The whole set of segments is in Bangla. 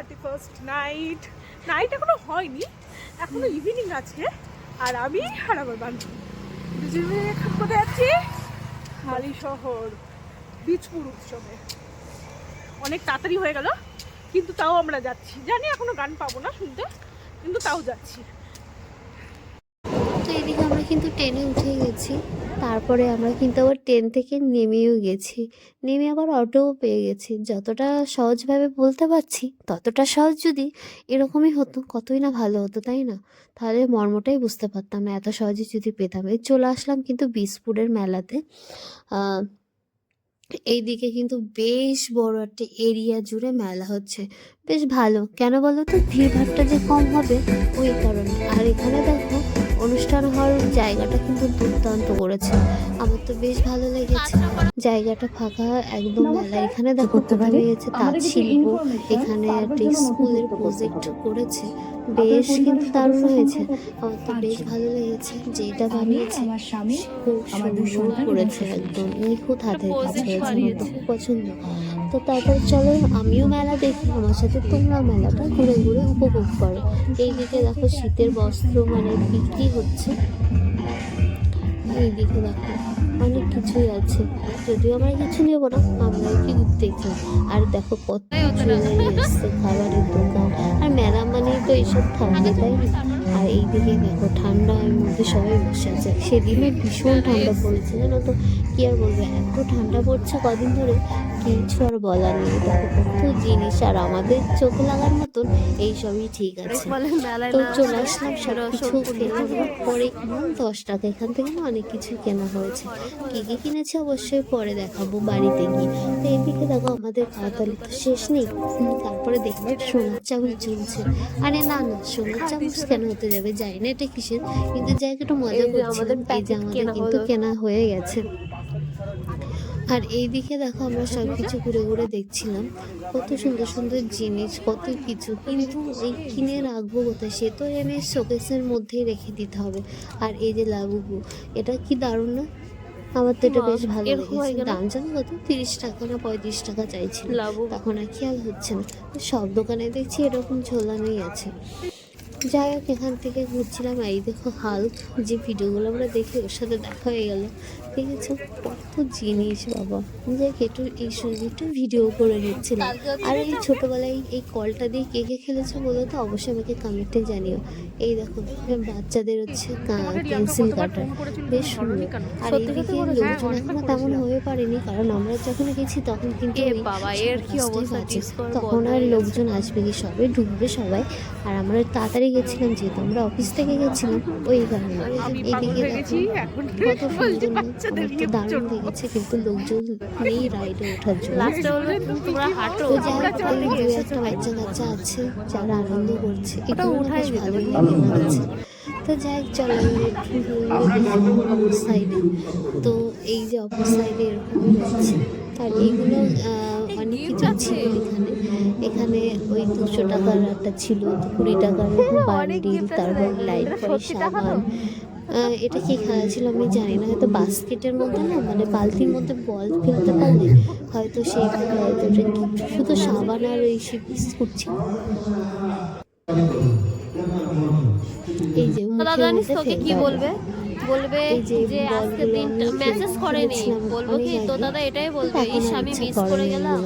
31st night. নাইট এখনো হয়নি, এখনো ইভিনিং আছে। আর আমি আর আমার বান্ধবী দুজন মিলে এখন কোথায় যাচ্ছি? হালিশহর বীজপুর উৎসবে। অনেক তাড়াতাড়ি হয়ে গেল, কিন্তু তাও আমরা যাচ্ছি। জানি এখনো গান পাবো না শুনতে, কিন্তু তাও যাচ্ছি। তো এদিকে আমরা কিন্তু ট্রেনে উঠে গেছি, তারপরে আমরা কিন্তু আবার ট্রেন থেকে নেমেও গেছি, নেমে আবার অটোও পেয়ে গেছি। যতটা সহজভাবে বলতে পারছি ততটা সহজ যদি এরকমই হতো কতই না ভালো হতো, তাই না? তাহলে মর্মটাই বুঝতে পারতাম না, এত সহজে যদি পেতাম। এই চলে আসলাম কিন্তু বীজপুরের মেলাতে। এইদিকে কিন্তু বেশ বড় একটা এরিয়া জুড়ে মেলা হচ্ছে, বেশ ভালো। কেন বলো তো? ভিড়ভাড়টা যে কম হবে ওই কারণে। আর এখানে দেখো অনুষ্ঠান হওয়ার জায়গাটা কিন্তু দুর্দান্ত করেছে, আমার তো বেশ ভালো লেগেছে। জায়গাটা ফাঁকা একদম মেলা। এখানে দেখো কোথায় হয়েছে তাঁত শিল্প, এখানে একটা স্কুলের প্রজেক্ট করেছে, বেশ কিন্তু দারুণ হয়েছে। আমার তো বেশ ভালো লেগেছে, যেটা বানিয়েছে খুব সুন্দর করেছে, একদম নিখুঁত হাতের কাজ হয়েছে, আমার তো খুব পছন্দ। তো তারপর চলো আমিও মেলা দেখি, আমার সাথে তোমরা মেলাটা ঘুরে ঘুরে উপভোগ করো। এইদিকে দেখো শীতের বস্ত্র মানে বিক্রি হচ্ছে, এইদিকে দেখো অনেক কিছুই আছে। যদিও আমরা কিছু নেবো না, আমরা কি দেখি। আর দেখো কত জুয়েলারি এসছে, খাবারের দোকান। আর মেলা মানেই তো এইসব থাকবে, তাই না? আর এইদিকে দেখো ঠান্ডার মধ্যে সবাই বসে আছে। সেদিনও ভীষণ ঠান্ডা পড়েছে, জানো তো? কি আর বলবো, এত ঠান্ডা পড়ছে কদিন ধরে, কিছু আর বলার নেই। দেখো কত জিনিস, আর আমাদের চোখ লাগার মতন এইসবই ঠিক আছে। তো চলে আসলাম সব কিছু কেনার পরে। 10 টাকা এখান থেকে না অনেক কিছু কেনা হয়েছে। কি কি কিনেছি অবশ্যই পরে দেখাবো বাড়িতে গিয়ে। তো এদিকে দেখো আমাদের কাতালি তো শেষ নেই। তারপরে দেখলাম সোনার চামচ চলছে। আরে না না, সোনার চামচ কেন হতে যাবে, যাই না এটা কিসের, কিন্তু জায়গাটা মজা করছিলাম। এই যে আমাদের কিন্তু কেনা হয়ে গেছে। আর এইদিকে দেখো আমরা সব কিছু ঘুরে ঘুরে দেখছিলাম, কত সুন্দর সুন্দর জিনিস, কত কিছু। কিন্তু এই কিনে রাখবো কোথায়? সে তো এনে শোকেসের মধ্যেই রেখে দিতে হবে। আর এই যে লাবুবু, এটা কি দারুণ না? আমার তো এটা বেশ ভালো লেগেছে। দাম জানো কত? 30 টাকা না 35 টাকা চাইছিল, তখন আর খেয়াল হচ্ছে না। সব দোকানে দেখছি এরকম ঝোলানোই আছে। যাই হোক, এখান থেকে ঘুরছিলাম। এই দেখো হাল্ক, যে ভিডিওগুলো আমরা দেখি ওর সাথে দেখা হয়ে গেল। ঠিক আছে, কত জিনিস বাবা। যাই একটু এই সুযোগটা ভিডিও করে নিচ্ছিলাম। আর এই ছোটোবেলায় এই কলটা দিয়ে কে কে খেলেছো বলো তো, অবশ্যই আমাকে কমেন্টে জানিও। এই দেখো বাচ্চাদের হচ্ছে পেন্সিল কাটার, বেশ সুন্দর। আর এইদিকে লোকজন এখনো তেমন হয়ে পারেনি, কারণ আমরা যখন গেছি তখন কিন্তু তখন আর লোকজন আসবে কি, সবে ঢুকবে সবাই। আর আমরা তাড়াতাড়ি গেছিলাম যেহেতু আমরা অফিস থেকে গেছিলাম, ওই কারণে। এইদিকে দেখো কত সুন্দর, আমার তো দারুণ লেগেছে, কিন্তু লোকজন নেই রাইডে ওঠার জন্য। তো যাই হোক, দু একটা বাচ্চা কাচ্চা আছে যারা আনন্দ করছে, এটা বেশ ভালোই লাগছে। তো যাই হোক, চলো অপর সাইডে। তো এই যে অপর সাইডে এরকম রয়েছে, আর এইগুলো অনেক কিছু ছিল এখানে। এখানে ওই 200 টাকার একটা ছিল, 20 টাকার বান্ডিল, তারপর লাইট সাবান। এটা কি খেলা ছিল আমি জানি না, হয়তো বাস্কেটের মধ্যে না মানে বালতির মধ্যে বল ফেলতে পারলে হয়তো সেইভাবে হয়তো এটা গিফট। শুধু সাবান আর এই সে বিস্কুট ছিল। এই যে কি বলবে বলবে যে আজকে দিনটা মেসেজ করেনি, বলবো কি তো দাদা এটাই বলবে, ইস আমি মিস করে গেলাম,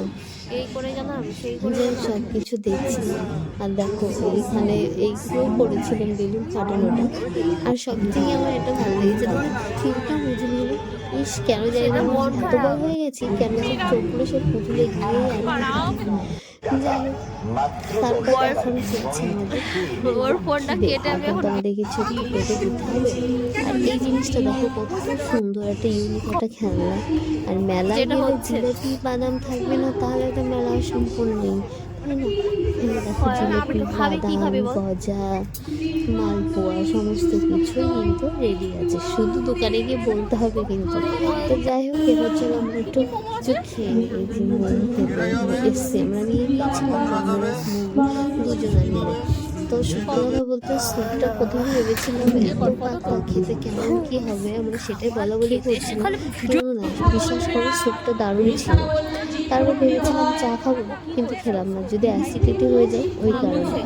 এই করে গেলাম সেই করে গেলাম। সব কিছু দেখছিলাম। আর দেখো এইখানে এইগুলো করেছিলাম বেলুন ফাটানোটা। আর সব থেকে আমার এটা ভালো লেগেছে, তোমার থিমটা বুঝলি না? ইস কেন জানি না এত বড় হয়ে গেছি, কেন সব চোখগুলো সব পুতুলে গিয়ে যাই হোক। তারপর এখন চলছে ওর ফোনটা কেটে আমি এখন তোমাদের কিছু একটু কেটে দিতে হবে। আর এই জিনিসটা দেখো কত সুন্দর, একটা ইউনিক একটা খেলনা। আর মেলা গেলে জিলাপি বাদাম থাকবে না তাহলে তো মেলা সম্পূর্ণ নেই, তাই না? দেখো জিলাপি বাদাম গজা মালপোয়া সমস্ত কিছুই কিন্তু রেডি আছে, শুধু দোকানে গিয়ে বলতে হবে কিন্তু। তো যাই হোক, এবার চলো আমরা একটু কিছু খেয়ে নিই। এই যে মোমো খেতে এসছি, আমরা নিয়ে নিয়েছিলাম গন্ধরাজ মোমো দুজনে মিলে। তো সত্যি কথা বলতে স্যুপটা প্রথমে ভেবেছিলাম এত পাতলা, খেতে কেমন কি হবে আমরা সেটাই বলা বলি করছিলাম, কিন্তু না বিশ্বাস করো স্যুপটা দারুণ ছিল। তারপর ভেবেছিলাম চা খাবো, কিন্তু খেলাম না, যদি অ্যাসিডিটি হয়ে যায় ওই কারণে,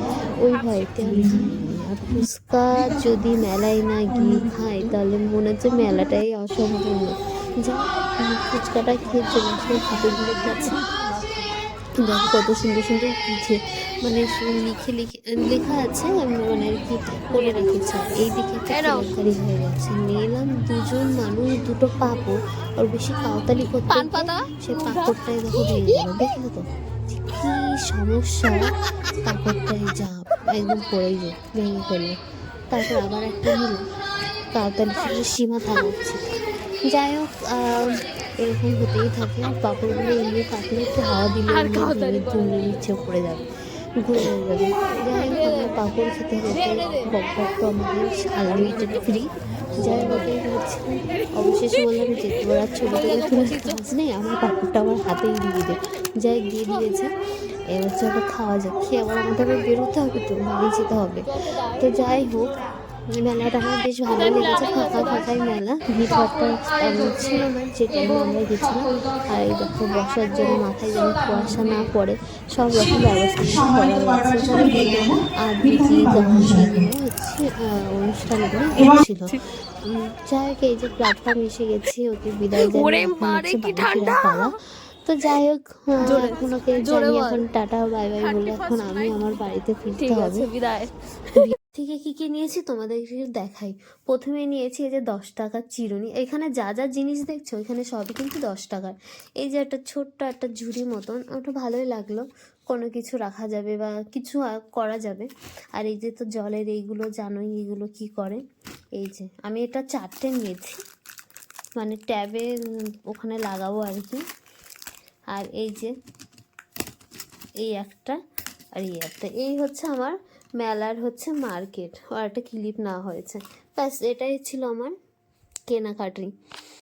ওই ভয়তে আমি খাইনি। আর ফুচকা যদি মেলায় না গিয়ে খাই তাহলে মনে হচ্ছে মেলাটাই অসম্পূর্ণ। যা ফুচকাটা খেয়ে চলে আসলে ঠাকুরগুলোর কাছে। দেখো কত সুন্দর সুন্দর লিখে, মানে লেখা আছে, মানে আর কি করে রেখেছে। এই দিকে কেলেঙ্কারি হয়ে গেছে। নিলাম দুজন মানুষ দুটো পাপড়, আর বেশি কাউতালি করতে সে পাপড়টাই দেখো ভেঙে গেল। দেখলে তো কি সমস্যা, পাপড়টাই যা একদম পড়েই যায়, ভেঙে ফেললো। তারপর আবার একটা নিল, কাউতালি সীমা থামাচ্ছে। যাই হোক, এরকম হতেই থাকে। পাপড়গুলো এমনি কাটলে একটু হাওয়া দিলে ধুমে নিচে পড়ে যাবে, ঘুরে হয়ে যাবে। যাই হোক, আমরা পাপড় খেতে খেতে বক তো আমাদের আনলিমিটেড ফ্রি। যাই হোক, ওটাই ভাবছিলাম। অবশেষে বললাম যে তোর আর ছবি থেকে তুলে কাজ নেই, আমার পাপড়টা আমার হাতেই দিয়ে দে। যাই দিয়ে দিয়েছে। এবার চলো খাওয়া যাক। খেয়ে আবার আমাদের বেরোতে হবে, তো বাড়ি যেতে হবে। তো যাই হোক, মেলাটা আমার বেশ ভালো লেগেছে। ফাঁকা ফাঁকাই মেলা, ভিড়ভাড়টা এমন ছিল না যে টাইমে আমরা গেছিলাম। আর এই দেখো বসার জন্য মাথায় যেন কুয়াশা না পড়ে সব রকম ব্যবস্থা করা রয়েছে। আবৃত্তি গান এগুলো হচ্ছে অনুষ্ঠানগুলো হচ্ছিল। যাই হোক, এই যে প্ল্যাটফর্ম এসে গেছি, ওকে বিদায় জানিয়ে এখন হচ্ছে বাড়ি ফেরার পালা। তো যাই হোক, এখন ওকে জানি এখন টাটা বাই বাই বলে এখন আমি আমার বাড়িতে ফিরতে হবে। বিদায়। থেকে কী কী নিয়েছি তোমাদেরকে দেখাই। প্রথমে নিয়েছি এই যে 10 টাকার চিরুনি। এখানে যা যা জিনিস দেখছো এখানে সবই কিন্তু 10 টাকার। এই যে একটা ছোট্ট একটা ঝুড়ি মতন, ওটা ভালোই লাগলো, কোনো কিছু রাখা যাবে বা কিছু করা যাবে। আর এই যে তো জলের এইগুলো জানোই এগুলো কি করে। এই যে আমি এটা 4টে নিয়েছি, মানে ট্যাবে ওখানে লাগাবো আর কি। আর এই যে এই একটা, আর এই একটা, এই হচ্ছে আমার মেলার হচ্ছে মার্কেট। আর একটা ক্লিপ নেওয়া হয়েছে, ব্যাস এটাই ছিল আমার কেনাকাটি।